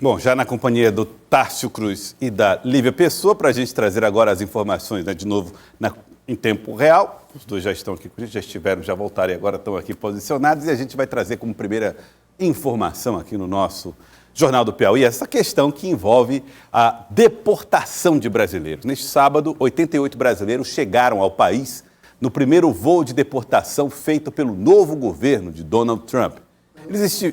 Bom, já na companhia do Tárcio Cruz e da Lívia Pessoa, para a gente trazer agora as informações, né, de novo em tempo real. Os dois já estão aqui com a gente, já estiveram, já voltaram e agora estão aqui posicionados. E a gente vai trazer como primeira informação aqui no nosso Jornal do Piauí essa questão que envolve a deportação de brasileiros. Neste sábado, 88 brasileiros chegaram ao país no primeiro voo de deportação feito pelo novo governo de Donald Trump.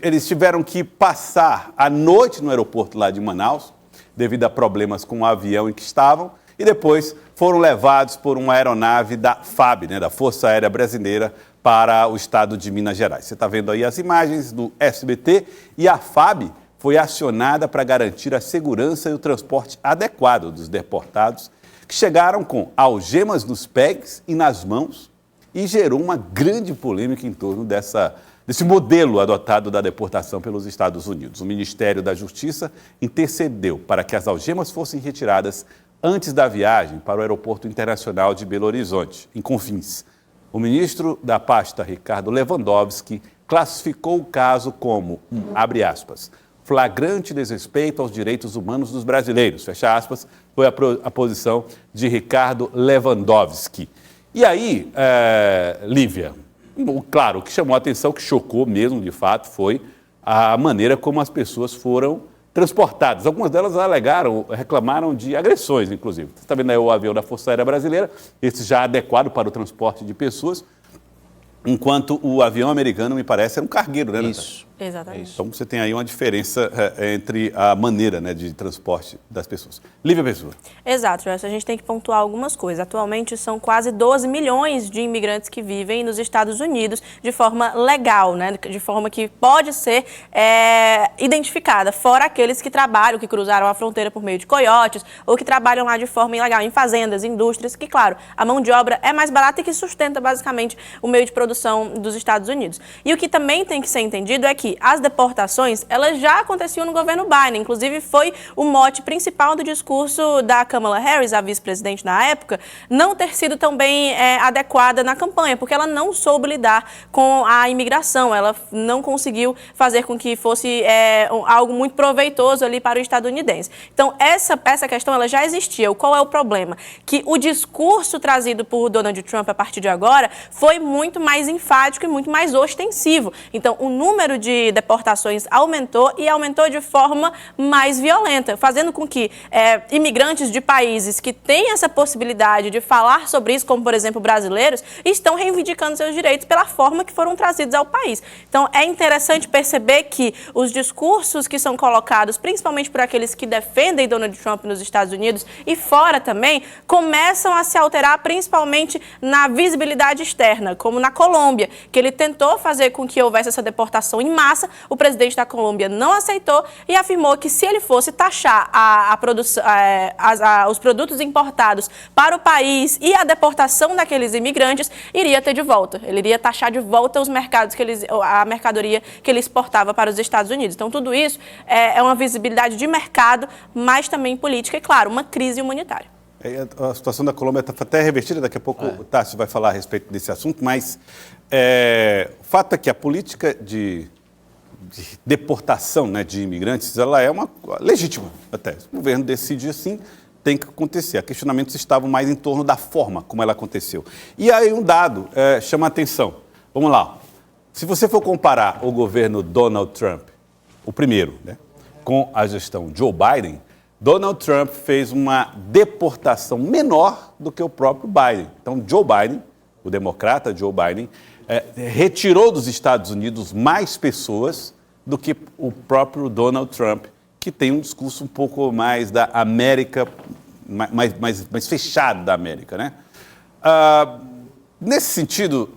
Eles tiveram que passar a noite no aeroporto lá de Manaus, devido a problemas com o avião em que estavam, e depois foram levados por uma aeronave da FAB, né, da Força Aérea Brasileira, para o estado de Minas Gerais. Você está vendo aí as imagens do SBT, e a FAB foi acionada para garantir a segurança e o transporte adequado dos deportados, que chegaram com algemas nos pés e nas mãos, e gerou uma grande polêmica em torno desse modelo adotado da deportação pelos Estados Unidos. O Ministério da Justiça intercedeu para que as algemas fossem retiradas antes da viagem para o Aeroporto Internacional de Belo Horizonte, em Confins. O ministro da pasta, Ricardo Lewandowski, classificou o caso como abre aspas, flagrante desrespeito aos direitos humanos dos brasileiros, fecha aspas, foi a posição de Ricardo Lewandowski. E aí, Lívia, claro, o que chamou a atenção, que chocou mesmo, de fato, foi a maneira como as pessoas foram transportadas. Algumas delas reclamaram de agressões, inclusive. Você está vendo aí o avião da Força Aérea Brasileira, esse já adequado para o transporte de pessoas, enquanto o avião americano, me parece, era um cargueiro, né, Natália? Isso. Exatamente. Então você tem aí uma diferença entre a maneira, né, de transporte das pessoas. Lívia Pessoa. Exato, Gerson. A gente tem que pontuar algumas coisas. Atualmente são quase 12 milhões de imigrantes que vivem nos Estados Unidos de forma legal, né, de forma que pode ser identificada, fora aqueles que trabalham, que cruzaram a fronteira por meio de coiotes ou que trabalham lá de forma ilegal em fazendas, indústrias, que, claro, a mão de obra é mais barata e que sustenta basicamente o meio de produção dos Estados Unidos. E o que também tem que ser entendido é que as deportações, elas já aconteciam no governo Biden, inclusive foi o mote principal do discurso da Kamala Harris, a vice-presidente na época, não ter sido tão bem adequada na campanha, porque ela não soube lidar com a imigração, ela não conseguiu fazer com que fosse algo muito proveitoso ali para o estadunidense. Então, essa questão ela já existia. Qual é o problema? Que o discurso trazido por Donald Trump a partir de agora foi muito mais enfático e muito mais ostensivo. Então, o número de deportações aumentou e aumentou de forma mais violenta, fazendo com que imigrantes de países que têm essa possibilidade de falar sobre isso, como por exemplo brasileiros, estão reivindicando seus direitos pela forma que foram trazidos ao país. Então é interessante perceber que os discursos que são colocados, principalmente por aqueles que defendem Donald Trump nos Estados Unidos e fora também, começam a se alterar principalmente na visibilidade externa, como na Colômbia, que ele tentou fazer com que houvesse essa deportação em massa. O presidente da Colômbia não aceitou e afirmou que se ele fosse taxar os produtos importados para o país e a deportação daqueles imigrantes, iria ter de volta. Ele iria taxar de volta os mercados a mercadoria que ele exportava para os Estados Unidos. Então, tudo isso é uma visibilidade de mercado, mas também política e, claro, uma crise humanitária. A situação da Colômbia está até revertida, daqui a pouco o Tássio vai falar a respeito desse assunto, mas o fato é que a política de deportação, né, de imigrantes, ela é uma legítima até. Se o governo decide assim, tem que acontecer. Questionamentos estavam mais em torno da forma como ela aconteceu. E aí um dado chama a atenção. Vamos lá. Se você for comparar o governo Donald Trump, o primeiro, né, com a gestão Joe Biden, Donald Trump fez uma deportação menor do que o próprio Biden. Então, Joe Biden, o democrata Joe Biden, retirou dos Estados Unidos mais pessoas do que o próprio Donald Trump, que tem um discurso um pouco mais da América, mais fechado da América, né? Nesse sentido,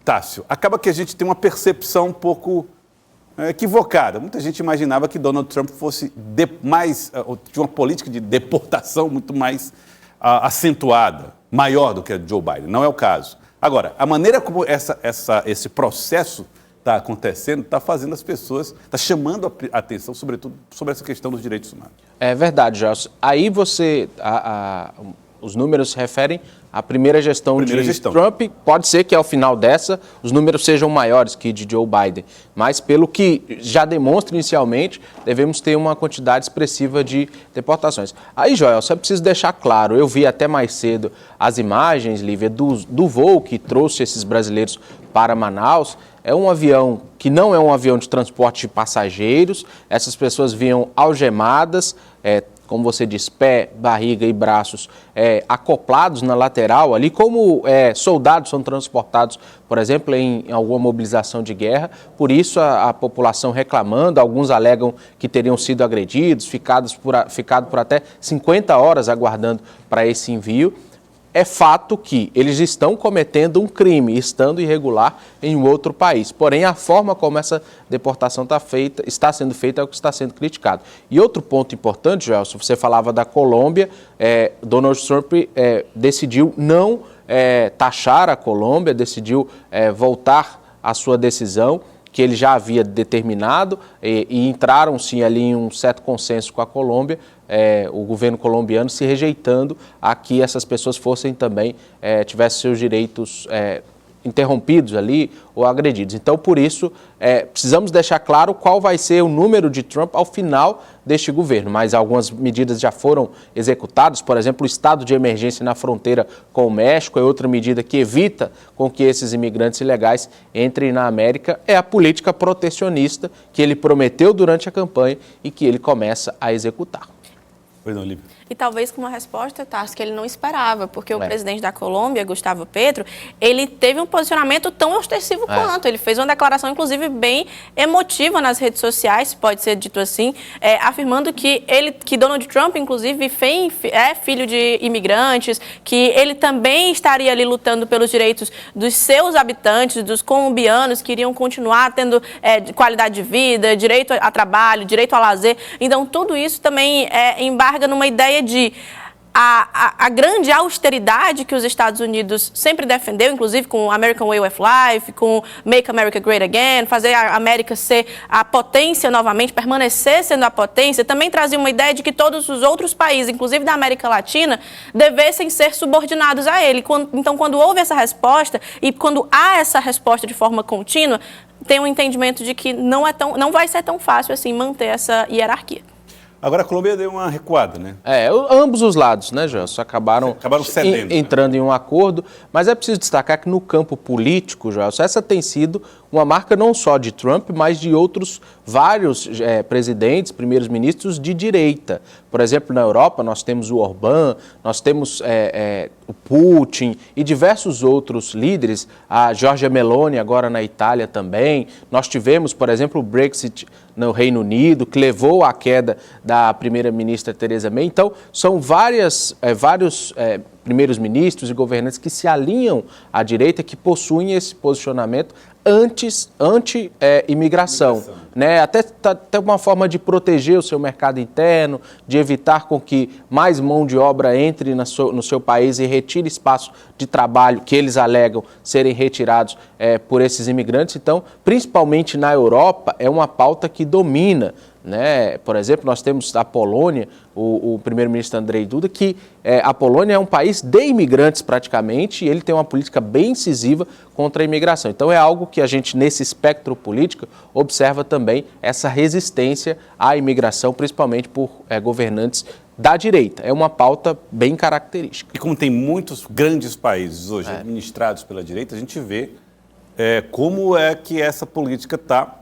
Tássio, acaba que a gente tem uma percepção um pouco equivocada. Muita gente imaginava que Donald Trump fosse de uma política de deportação muito mais acentuada, maior do que a de Joe Biden. Não é o caso. Agora, a maneira como esse processo está acontecendo está fazendo as pessoas, está chamando a atenção, sobretudo, sobre essa questão dos direitos humanos. É verdade, Gelson. Aí os números se referem à primeira gestão de Trump. Pode ser que ao final dessa os números sejam maiores que de Joe Biden, mas pelo que já demonstra inicialmente, devemos ter uma quantidade expressiva de deportações. Aí, Joel, só preciso deixar claro, eu vi até mais cedo as imagens, Lívia, do voo que trouxe esses brasileiros para Manaus. É um avião que não é um avião de transporte de passageiros, essas pessoas vinham algemadas, como você diz, pé, barriga e braços acoplados na lateral ali, como soldados são transportados, por exemplo, em alguma mobilização de guerra. Por isso a população reclamando, alguns alegam que teriam sido agredidos, ficado por até 50 horas aguardando para esse envio. É fato que eles estão cometendo um crime, estando irregular em um outro país. Porém, a forma como essa deportação está sendo feita é o que está sendo criticado. E outro ponto importante, Joel, se você falava da Colômbia, Donald Trump decidiu não taxar a Colômbia, decidiu voltar à sua decisão, que ele já havia determinado, e entraram sim ali em um certo consenso com a Colômbia, o governo colombiano se rejeitando a que essas pessoas fossem também, tivessem seus direitos interrompidos ali ou agredidos. Então, por isso, precisamos deixar claro qual vai ser o número de Trump ao final deste governo, mas algumas medidas já foram executadas, por exemplo, o estado de emergência na fronteira com o México é outra medida que evita com que esses imigrantes ilegais entrem na América, é a política protecionista que ele prometeu durante a campanha e que ele começa a executar. Pois não, Lívia. E talvez com uma resposta, Tarso, que ele não esperava, porque o presidente da Colômbia, Gustavo Petro, ele teve um posicionamento tão ostensivo quanto. Ele fez uma declaração, inclusive, bem emotiva nas redes sociais, pode ser dito assim, afirmando que Donald Trump, inclusive, é filho de imigrantes, que ele também estaria ali lutando pelos direitos dos seus habitantes, dos colombianos, que iriam continuar tendo qualidade de vida, direito a trabalho, direito a lazer. Então, tudo isso também embarga numa ideia de a grande austeridade que os Estados Unidos sempre defendeu, inclusive com o American Way of Life, com Make America Great Again, fazer a América ser a potência novamente, permanecer sendo a potência, também trazia uma ideia de que todos os outros países, inclusive da América Latina, devessem ser subordinados a ele. Então, quando houve essa resposta e quando há essa resposta de forma contínua, tem um entendimento de que não vai ser tão fácil assim manter essa hierarquia. Agora a Colômbia deu uma recuada, né? Ambos os lados, né, Gelson, acabaram cedendo, entrando em um acordo, mas é preciso destacar que no campo político, Gelson, essa tem sido uma marca não só de Trump, mas de outros vários presidentes, primeiros ministros de direita. Por exemplo, na Europa nós temos o Orbán, nós temos o Putin e diversos outros líderes, a Giorgia Meloni agora na Itália também. Nós tivemos, por exemplo, o Brexit no Reino Unido, que levou à queda da primeira-ministra Theresa May. Então, são vários primeiros ministros e governantes que se alinham à direita, que possuem esse posicionamento anti-imigração, né? Até uma forma de proteger o seu mercado interno, de evitar com que mais mão de obra entre no seu país e retire espaço de trabalho que eles alegam serem retirados por esses imigrantes. Então, principalmente na Europa, é uma pauta que domina, né? Por exemplo, nós temos a Polônia, o primeiro-ministro Andrzej Duda, que a Polônia é um país de imigrantes praticamente, e ele tem uma política bem incisiva contra a imigração. Então é algo que a gente, nesse espectro político, observa também essa resistência à imigração, principalmente por governantes da direita. É uma pauta bem característica. E como tem muitos grandes países hoje administrados pela direita, a gente vê como é que essa política está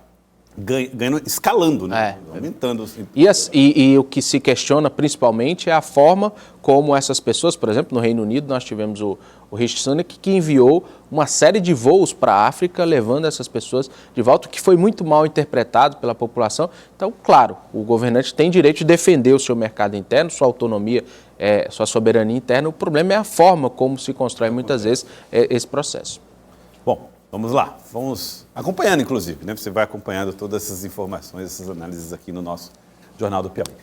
ganhando, escalando, né? Aumentando. Assim. E o que se questiona principalmente é a forma como essas pessoas, por exemplo, no Reino Unido nós tivemos o Rishi Sunak, que enviou uma série de voos para a África, levando essas pessoas de volta, o que foi muito mal interpretado pela população. Então, claro, o governante tem direito de defender o seu mercado interno, sua autonomia, sua soberania interna. O problema é a forma como se constrói muitas vezes esse processo. Bom, vamos lá, vamos acompanhando, inclusive, né? Você vai acompanhando todas essas informações, essas análises aqui no nosso Jornal do Piauí.